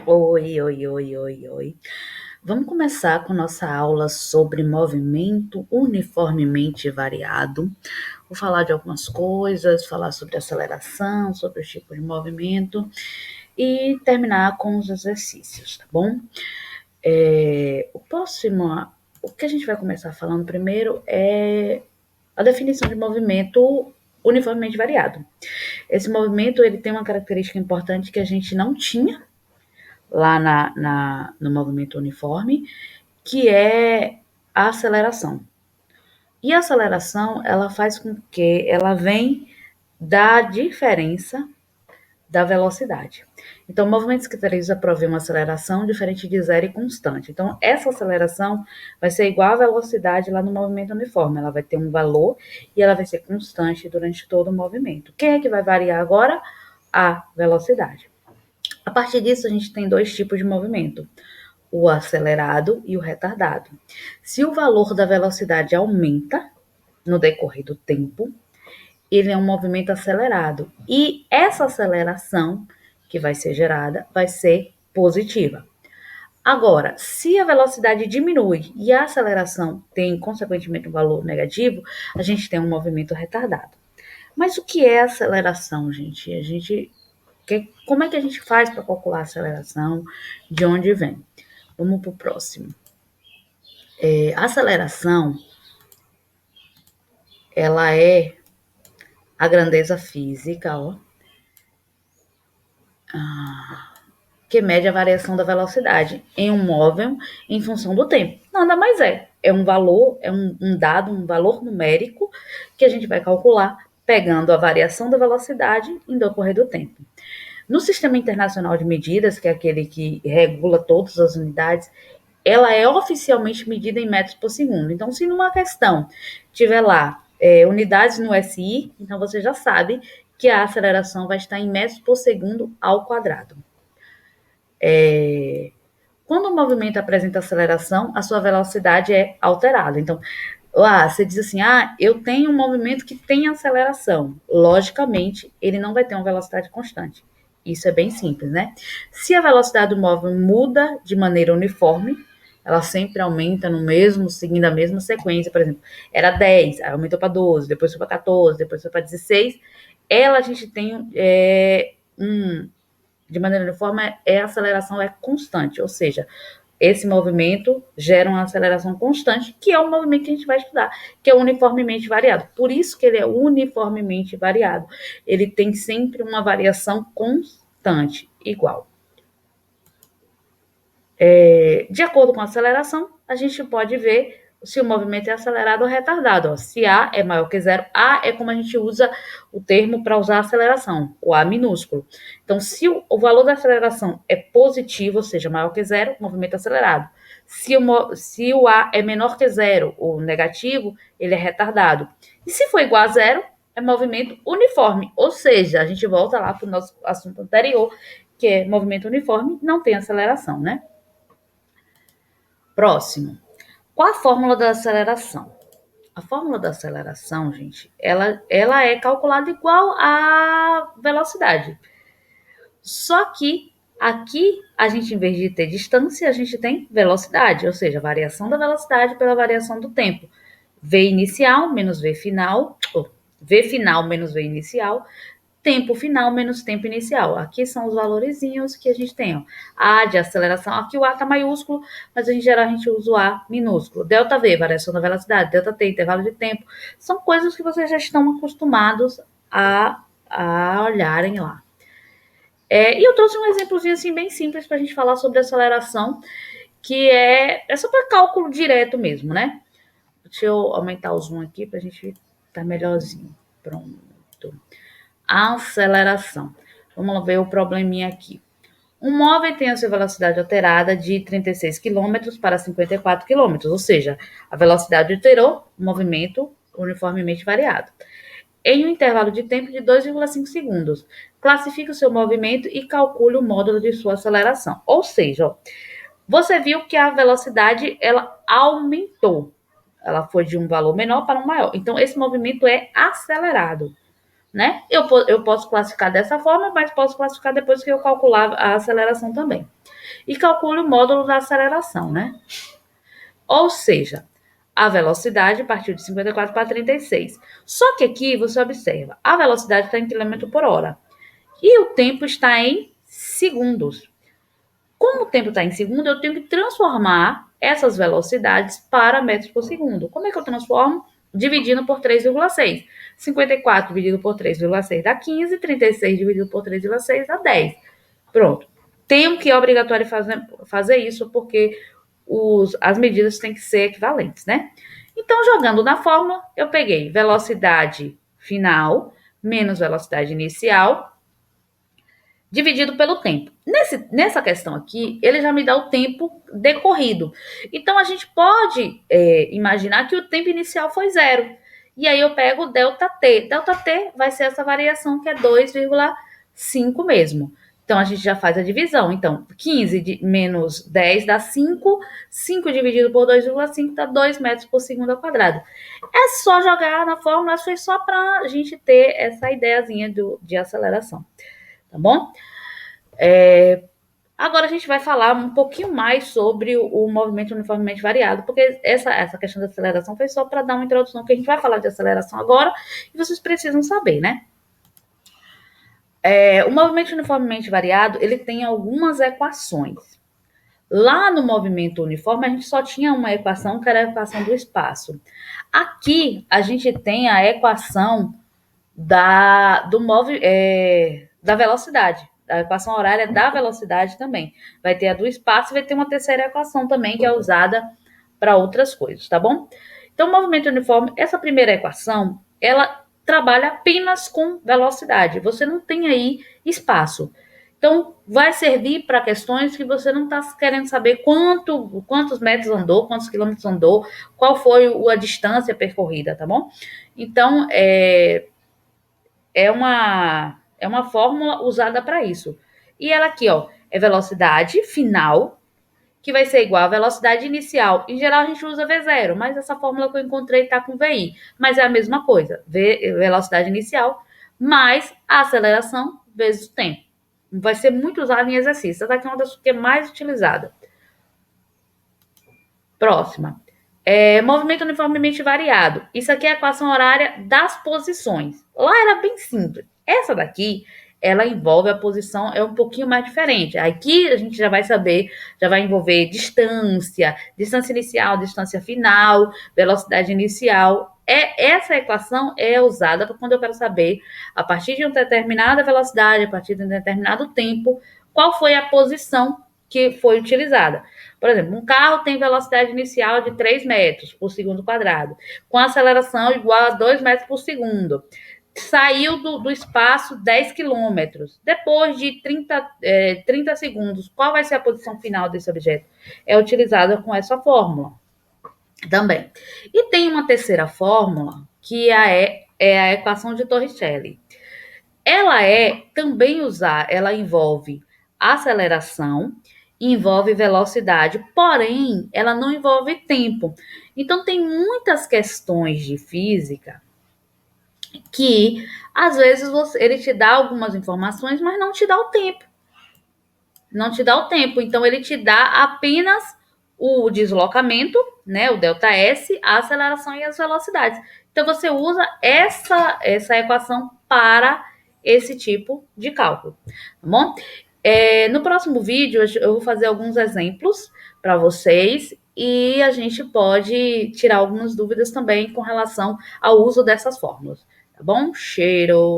Oi, oi, oi, oi, oi. Vamos começar com nossa aula sobre movimento uniformemente variado. Vou falar de algumas coisas, falar sobre aceleração, sobre os tipos de movimento e terminar com os exercícios, tá bom? O que a gente vai começar falando primeiro é a definição de movimento uniformemente variado. Esse movimento ele tem uma característica importante que a gente não tinha lá no movimento uniforme, que é a aceleração. E a aceleração, ela faz com que ela vem da diferença da velocidade. Então, o movimento se caracteriza por haver uma aceleração diferente de zero e constante. Então, essa aceleração vai ser igual à velocidade lá no movimento uniforme. Ela vai ter um valor e ela vai ser constante durante todo o movimento. Quem é que vai variar agora? A velocidade. A partir disso, a gente tem dois tipos de movimento: o acelerado e o retardado. Se o valor da velocidade aumenta no decorrer do tempo, ele é um movimento acelerado. E essa aceleração que vai ser gerada vai ser positiva. Agora, se a velocidade diminui e a aceleração tem, consequentemente, um valor negativo, a gente tem um movimento retardado. Mas o que é aceleração, gente? Como é que a gente faz para calcular a aceleração? De onde vem? Vamos para o próximo. A aceleração, ela é a grandeza física, ó, que mede a variação da velocidade em um móvel em função do tempo. Nada mais é. É um valor, é um dado, um valor numérico que a gente vai calcular pegando a variação da velocidade em decorrer do tempo. No Sistema Internacional de Medidas, que é aquele que regula todas as unidades, ela é oficialmente medida em metros por segundo. Então, se numa questão tiver lá unidades no SI, então você já sabe que a aceleração vai estar em metros por segundo ao quadrado. Quando o movimento apresenta aceleração, a sua velocidade é alterada. Então, você diz assim, eu tenho um movimento que tem aceleração. Logicamente, ele não vai ter uma velocidade constante. Isso é bem simples, né? Se a velocidade do móvel muda de maneira uniforme, ela sempre aumenta no mesmo, seguindo a mesma sequência. Por exemplo, era 10, aí aumentou para 12, depois foi para 14, depois foi para 16. A gente tem de maneira uniforme, a aceleração é constante, ou seja, esse movimento gera uma aceleração constante, que é o movimento que a gente vai estudar, que é uniformemente variado. Por isso que ele é uniformemente variado. Ele tem sempre uma variação constante, igual. De acordo com a aceleração, a gente pode ver se o movimento é acelerado ou retardado. Ó. Se A é maior que zero, A é como a gente usa o termo para usar aceleração, o A minúsculo. Então, se o valor da aceleração é positivo, ou seja, maior que zero, movimento acelerado. Se o A é menor que zero, ou negativo, ele é retardado. E se for igual a zero, é movimento uniforme, ou seja, a gente volta lá para o nosso assunto anterior, que é movimento uniforme, não tem aceleração, né? Próximo. Qual a fórmula da aceleração? A fórmula da aceleração, gente, ela é calculada igual à velocidade. Só que aqui, a gente, em vez de ter distância, a gente tem velocidade, ou seja, variação da velocidade pela variação do tempo. V inicial menos V final, ou V final menos V inicial, tempo final menos tempo inicial. Aqui são os valorezinhos que a gente tem. Ó. A de aceleração, aqui o A está maiúsculo, mas em geral a gente usa o A minúsculo. Delta V, variação da velocidade. Delta T, intervalo de tempo. São coisas que vocês já estão acostumados a olharem lá. E eu trouxe um exemplozinho assim bem simples para a gente falar sobre aceleração, que é só para cálculo direto mesmo, né? Deixa eu aumentar o zoom aqui para a gente estar tá melhorzinho. Pronto. Aceleração. Vamos ver o probleminha aqui. Um móvel tem a sua velocidade alterada de 36 km para 54 km, ou seja, a velocidade alterou, o movimento uniformemente variado, em um intervalo de tempo de 2,5 segundos. Classifique o seu movimento e calcule o módulo de sua aceleração. Ou seja, ó, você viu que a velocidade ela aumentou. Ela foi de um valor menor para um maior. Então, esse movimento é acelerado. né? Eu posso classificar dessa forma, mas posso classificar depois que eu calcular a aceleração também. E calcule o módulo da aceleração, né? Ou seja, a velocidade partiu de 54 para 36. Só que aqui você observa, a velocidade está em quilômetro por hora e o tempo está em segundos. Como o tempo está em segundo, eu tenho que transformar essas velocidades para metros por segundo. Como é que eu transformo? Dividindo por 3,6. 54 dividido por 3,6 dá 15, 36 dividido por 3,6 dá 10. Pronto. Tenho que obrigatório fazer isso, porque as medidas têm que ser equivalentes, né? Então, jogando na fórmula, eu peguei velocidade final menos velocidade inicial dividido pelo tempo. Nessa questão aqui, ele já me dá o tempo decorrido. Então, a gente pode imaginar que o tempo inicial foi zero. E aí eu pego o ΔT. ΔT vai ser essa variação que é 2,5 mesmo. Então, a gente já faz a divisão. Então, 15 menos 10 dá 5. 5 dividido por 2,5 dá 2 metros por segundo ao quadrado. É só jogar na fórmula, foi só para a gente ter essa ideiazinha de aceleração. Tá bom? Agora a gente vai falar um pouquinho mais sobre o movimento uniformemente variado, porque essa questão da aceleração foi só para dar uma introdução, porque a gente vai falar de aceleração agora e vocês precisam saber, né? O movimento uniformemente variado, ele tem algumas equações. Lá no movimento uniforme, a gente só tinha uma equação, que era a equação do espaço. Aqui, a gente tem a equação da velocidade, a equação horária da velocidade também. Vai ter a do espaço e vai ter uma terceira equação também, que é usada para outras coisas, tá bom? Então, o movimento uniforme, essa primeira equação, ela trabalha apenas com velocidade. Você não tem aí espaço. Então, vai servir para questões que você não está querendo saber quantos metros andou, quantos quilômetros andou, qual foi a distância percorrida, tá bom? Então, é uma fórmula usada para isso. E ela aqui, ó, é velocidade final, que vai ser igual à velocidade inicial. Em geral, a gente usa V0, mas essa fórmula que eu encontrei está com VI. Mas é a mesma coisa, velocidade inicial, mais a aceleração vezes o tempo. Vai ser muito usado em exercício. Essa aqui é uma das que é mais utilizada. Próxima. Movimento uniformemente variado. Isso aqui é a equação horária das posições. Lá era bem simples. Essa daqui, ela envolve a posição, é um pouquinho mais diferente. Aqui a gente já vai saber, já vai envolver distância inicial, distância final, velocidade inicial. Essa equação é usada para quando eu quero saber, a partir de uma determinada velocidade, a partir de um determinado tempo, qual foi a posição que foi utilizada. Por exemplo, um carro tem velocidade inicial de 3 metros por segundo quadrado, com aceleração igual a 2 metros por segundo. Saiu do espaço 10 quilômetros. Depois de 30 segundos, qual vai ser a posição final desse objeto? É utilizada com essa fórmula também. E tem uma terceira fórmula, que é a equação de Torricelli. Ela também ela envolve aceleração, envolve velocidade, porém, ela não envolve tempo. Então, tem muitas questões de física que, às vezes, ele te dá algumas informações, mas não te dá o tempo. Não te dá o tempo. Então, ele te dá apenas o deslocamento, né, o ΔS, a aceleração e as velocidades. Então, você usa essa equação para esse tipo de cálculo, tá bom? No próximo vídeo, eu vou fazer alguns exemplos para vocês e a gente pode tirar algumas dúvidas também com relação ao uso dessas fórmulas, tá bom? Cheiro!